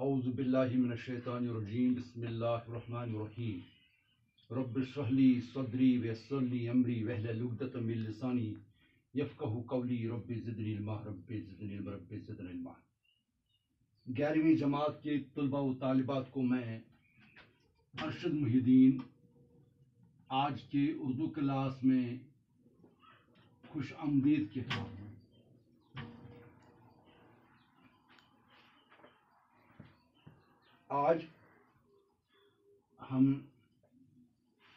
اعوذ باللہ من الشیطان الرجیم بسم اللہ الرحمن الرحیم رب اشرح لی صدری ویسر لی امری واحلل عقدۃ من لسانی یفقہوا قولی رب زدنی علما رب زدنی علما رب زدنی علما۔ 11ویں جماعت کے طلباء و طالبات کو میں ارشد محی الدین آج کے اردو کلاس میں خوش آمدید کہتا ہوں۔ آج ہم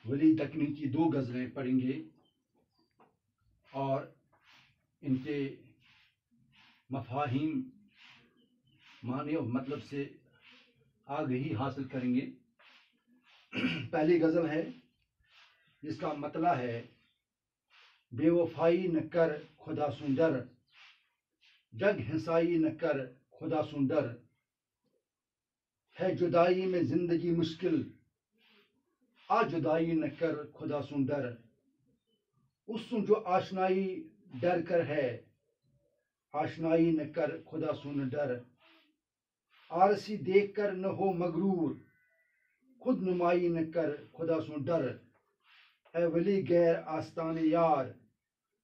ولی دکنی کی 2 غزلیں پڑھیں گے اور ان کے مفاہیم معنی اور مطلب سے آگہی حاصل کریں گے۔ پہلی غزل ہے جس کا مطلب ہے بے وفائی نہ کر خدا سوں ڈر، جگ ہنسائی نہ کر خدا سوں ڈر، ہے جدائی میں زندگی مشکل آ جدائی نہ کر خدا سوں ڈر، اس سوں جو آشنائی ڈر کر ہے آشنائی نہ کر خدا سوں نہ ڈر، آرسی دیکھ کر نہ ہو مغرور خود نمائی نہ کر خدا سوں ڈر، اے ولی غیر آستان یار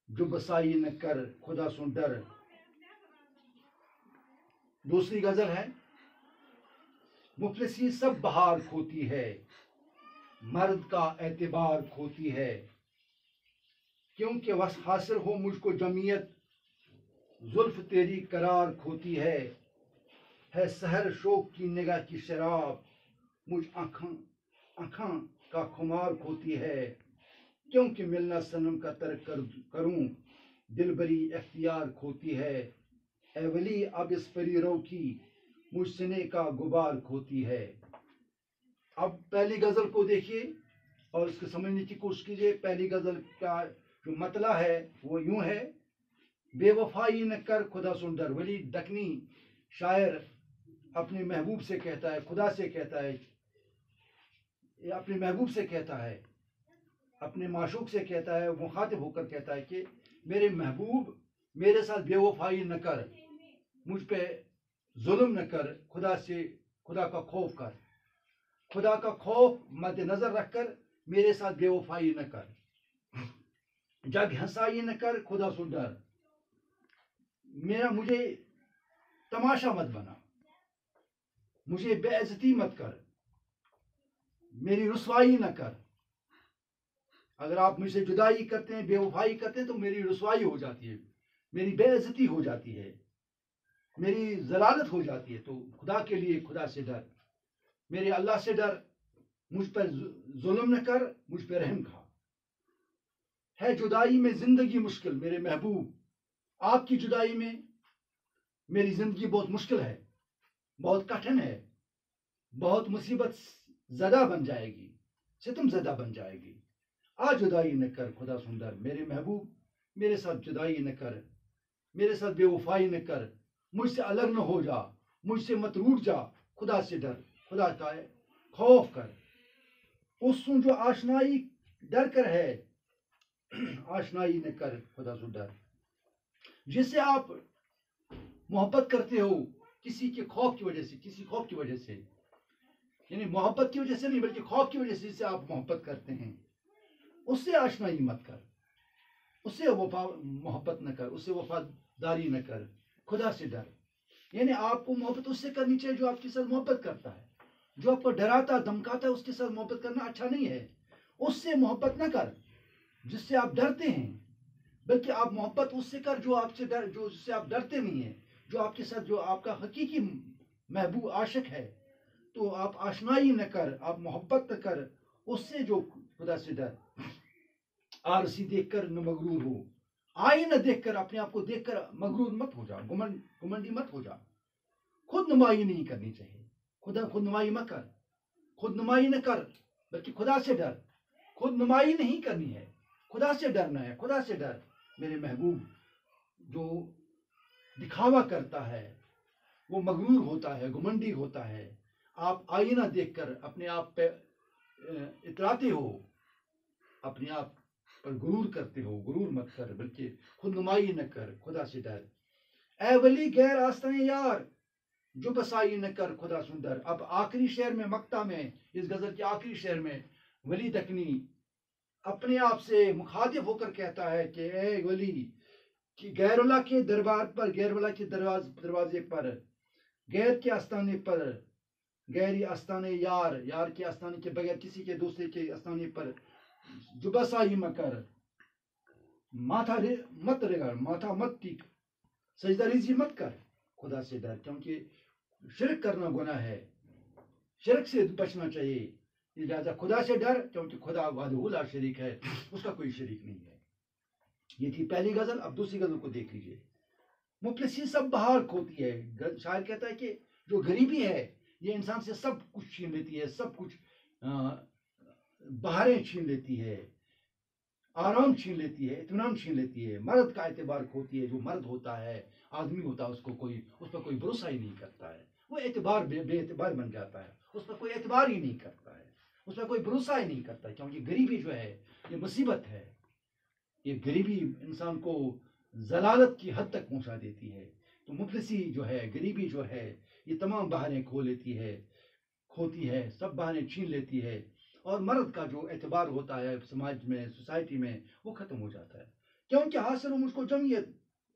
جو بسائی نہ کر خدا سوں ڈر۔ دوسری غزل ہے مفلسی سب بہار کھوتی ہے مرد کا اعتبار کھوتی ہے، کیونکہ حاصل ہو مجھ کو جمعیت زلف تیری قرار کھوتی ہے سحر شوق کی نگاہ کی شراب مجھ آنکھاں کا خمار کھوتی ہے، کیونکہ ملنا صنم کا ترک کروں دل بری اختیار کھوتی ہے، اے ولی اب اس پری رو کی مجھ سنے کا غبار کھوتی ہے۔ اب پہلی غزل کو دیکھیے اور اس کو سمجھنے کی کوشش کیجیے۔ پہلی غزل کا جو مطلب ہے وہ یوں ہے، بے وفائی نہ کر خدا سوں ڈر۔ ولی دکنی شاعر اپنے محبوب سے کہتا ہے، خدا سے کہتا ہے، اپنے محبوب سے کہتا ہے، اپنے معشوق سے کہتا ہے، مخاطب ہو کر کہتا ہے کہ میرے محبوب میرے ساتھ بے وفائی نہ کر، مجھ پہ ظلم نہ کر، خدا کا خوف کر، خدا کا خوف مد نظر رکھ کر میرے ساتھ بے وفائی نہ کر، جگ ہنسائی نہ کر خدا سوں ڈر، مجھے تماشا مت بنا، مجھے بے عزتی مت کر، میری رسوائی نہ کر۔ اگر آپ مجھ سے جدائی کرتے ہیں، بے وفائی کرتے ہیں تو میری رسوائی ہو جاتی ہے، میری بے عزتی ہو جاتی ہے، میری ضلالت ہو جاتی ہے۔ تو خدا کے لیے خدا سے ڈر، میرے اللہ سے ڈر، مجھ پر ظلم نہ کر، مجھ پہ رحم کھا۔ ہے جدائی میں زندگی مشکل، میرے محبوب آپ کی جدائی میں میری زندگی بہت مشکل ہے، بہت کٹھن ہے، بہت مصیبت زدہ بن جائے گی، ستم زدہ بن جائے گی۔ آ جدائی نہ کر خدا سوں ڈر، میرے محبوب میرے ساتھ جدائی نہ کر، میرے ساتھ بے وفائی نہ کر، مجھ سے الگ نہ ہو جا، مجھ سے مت روٹ جا، خدا سے ڈر، خدا کا خوف کر۔ اس سوں جو آشنائی ڈر کر ہے آشنائی نہ کر خدا سوں ڈر۔ جس سے آپ محبت کرتے ہو کسی کے خوف کی وجہ سے، کسی خوف کی وجہ سے، یعنی محبت کی وجہ سے نہیں بلکہ خوف کی وجہ سے جس سے آپ محبت کرتے ہیں، اس سے آشنائی مت کر، اس سے محبت نہ کر، اس سے وفاداری نہ کر، خدا سے ڈر۔ یعنی آپ کو محبت اس سے کرنی چاہیے جو آپ کے ساتھ محبت کرتا ہے، جو آپ کو ڈراتا دمکاتا ہے، اس کے ساتھ محبت کرنا اچھا نہیں ہے۔ اس سے محبت نہ کر جس سے آپ ڈرتے ہیں، بلکہ آپ محبت اس سے کر جو جس سے آپ ڈرتے نہیں ہیں، جو آپ کے ساتھ، جو آپ کا حقیقی محبوب عاشق ہے۔ تو آپ آشنائی نہ کر، آپ محبت نہ کر، اس سے جو خدا سے ڈر۔ آرسی دیکھ کر نہ مغرور ہو، آئینہ دیکھ کر، اپنے آپ کو دیکھ کر مغرور مت ہو جا، گمنڈی مت ہو جا۔ خود نمائی نہیں کرنی چاہیے، خود نمائی مت کر، خود نمائی نہ کر، بلکہ خدا سے ڈر۔ خود نمائی نہیں کرنی ہے، خدا سے ڈرنا ہے، خدا سے ڈر۔ میرے محبوب جو دکھاوا کرتا ہے وہ مغرور ہوتا ہے، گمنڈی ہوتا ہے۔ آپ آئینہ دیکھ کر اپنے آپ پہ اتراتے ہو، اپنے آپ پر غرور کرتے ہو، غرور مت کر، بلکہ خود نمائی نہ کر، خدا سے ڈر۔ اے ولی غیر آستان یار جو بسائی نہ کر خدا سندر. اب آخری شعر میں مقطع میں اس غزل کے آخری شعر میں ولی دکنی اپنے آپ سے مخاطب ہو کر کہتا ہے کہ اے ولی کہ غیر اللہ کے دربار پر, غیر اللہ کے دروازے پر, غیر کے آستانے پر, غیری آستانے یار, یار کے آستانے کے بغیر کسی کے دوسرے کے آستانے پر جو بسائی مکر, ماتھا مت رگڑ, ماتھا مت ٹیک, سجدہ ریزی مت کر, خدا سے ڈر, کیونکہ شرک کرنا گناہ ہے, شرک سے بچنا چاہیے. لہٰذا خدا سے ڈر, کیونکہ خدا وحدہ لا شریک ہے, اس کا کوئی شریک نہیں ہے. یہ تھی پہلی غزل. اب دوسری غزل کو دیکھ لیجیے. مفلسی سب بہار کھوتی ہے. شاعر کہتا ہے کہ جو غریبی ہے یہ انسان سے سب کچھ چھین لیتی ہے, سب کچھ بہاریں چھین لیتی ہے, آرام چھین لیتی ہے, اطمینان چھین لیتی ہے. مرد کا اعتبار کھوتی ہے. جو مرد ہوتا ہے, آدمی ہوتا ہے, اس پر کوئی بھروسہ ہی نہیں کرتا ہے. وہ اعتبار بے اعتبار بن جاتا ہے. اس پر کوئی اعتبار ہی نہیں کرتا ہے, اس پر کوئی بھروسہ ہی نہیں کرتا ہے. کیونکہ غریبی جو ہے یہ مصیبت ہے. یہ غریبی انسان کو ضلالت کی حد تک پہنچا دیتی ہے. تو مفلسی جو ہے, غریبی جو ہے, یہ تمام بہاریں کھو لیتی ہے, کھوتی ہے, سب بہاریں چھین لیتی ہے. اور مرد کا جو اعتبار ہوتا ہے سماج میں, سوسائٹی میں, وہ ختم ہو جاتا ہے. کیونکہ حاصل مجھ کو جمعیت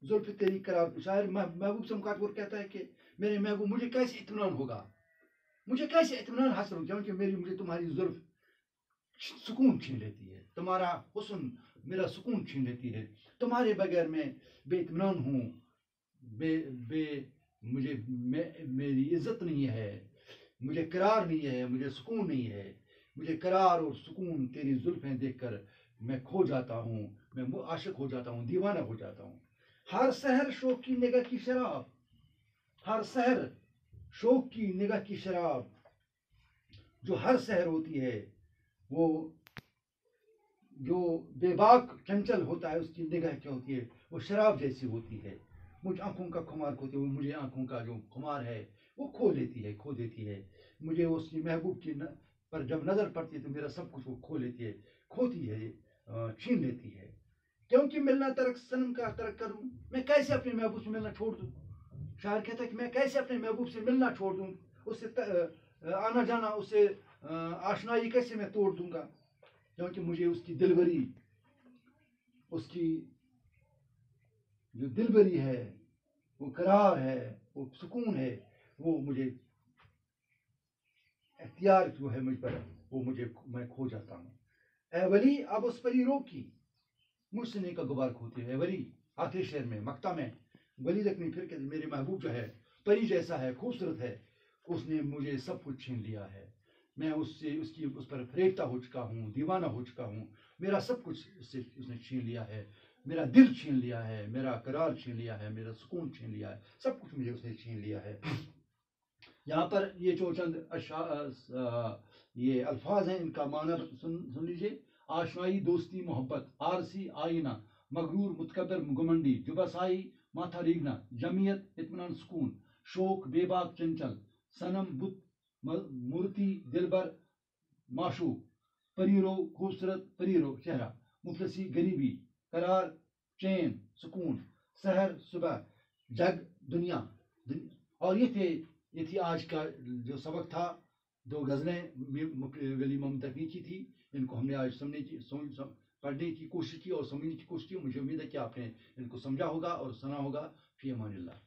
زلف تیری قرار. شاعر محبوب سے مخاطب کہتا ہے کہ میرے محبوب مجھے کیسے اطمینان ہوگا, مجھے کیسے اطمینان حاصل ہوگا, کیونکہ مجھے تمہاری زلف سکون چھین لیتی ہے, تمہارا حسن میرا سکون چھین لیتی ہے. تمہارے بغیر میں بے اطمینان ہوں, مجھے میری عزت نہیں ہے, مجھے قرار نہیں ہے, مجھے سکون نہیں ہے. مجھے قرار اور سکون تیری زلفیں دیکھ کر میں کھو جاتا ہوں, میں عاشق ہو جاتا ہوں, دیوانہ ہو جاتا ہوں. ہر سحر شوق کی نگاہ کی شراب, ہر سحر شوق کی نگاہ کی شراب, جو ہر سحر ہوتی ہے وہ جو بے باک چنچل ہوتا ہے, اس کی نگاہ کیا ہوتی ہے, وہ شراب جیسی ہوتی ہے. مجھ آنکھوں کا خمار کھوتی ہے, مجھے آنکھوں کا جو خمار ہے وہ کھو لیتی ہے, کھو دیتی ہے. مجھے اس کی محبوب کی پر جب نظر پڑتی ہے تو میرا سب کچھ وہ کھو لیتی ہے, کھوتی ہے, چھین لیتی ہے. کیونکہ ملنا ترک صنم کا ترک کروں, میں کیسے اپنے محبوب سے ملنا چھوڑ دوں. شاعر کہتا ہے کہ میں کیسے اپنے محبوب سے ملنا چھوڑ دوں, اس سے آنا جانا, اس سے آشنائی کیسے میں توڑ دوں گا. کیونکہ مجھے اس کی دلبری, اس کی جو دلبری ہے, وہ قرار ہے, وہ سکون ہے, وہ مجھے اختیار جو ہے مجھ پر, وہ میں کھو جاتا ہوں. اے ولی اب اس پری رو کی مجھ سے نہیں کا غبار کھوتی ہے. اے ولی آخری شعر میں مقطع میں ولی دکنی پھر کہ میرے محبوب جو ہے پری جیسا ہے, خوبصورت ہے, اس نے مجھے سب کچھ چھین لیا ہے. میں اس پر فریفتہ ہو چکا ہوں, دیوانہ ہو چکا ہوں. میرا سب کچھ اس نے چھین لیا ہے. میرا دل چھین لیا ہے, میرا قرار چھین لیا ہے, میرا سکون چھین لیا ہے, سب کچھ مجھے اس نے چھین لیا ہے. یہاں پر یہ جو چند یہ الفاظ ہیں, ان کا معنی سن لیجیے. آشنائی, دوستی, محبت, عارضی, آئینہ, مغرور, متکبر, گمنڈی, جبسائی, ماتھا ریگنا, جمعیت, اطمینان, سکون, شوق, بے باک, چنچل, صنم, بت, مورتی, دلبر, معشوق, پریرو, خوبصورت, پریرو, چہرہ, مفلسی, غریبی, قرار, چین, سکون, سحر, صبح, جگ, دنیا. اور یہ تھی آج کا جو سبق تھا. 2 غزلیں ولی محمد دکنی کی تھی. ان کو ہم نے آج پڑھنے کی کوشش کی اور سمجھنے کی کوشش کی. مجھے امید ہے کہ آپ نے ان کو سمجھا ہوگا اور سنا ہوگا. فی امان اللہ.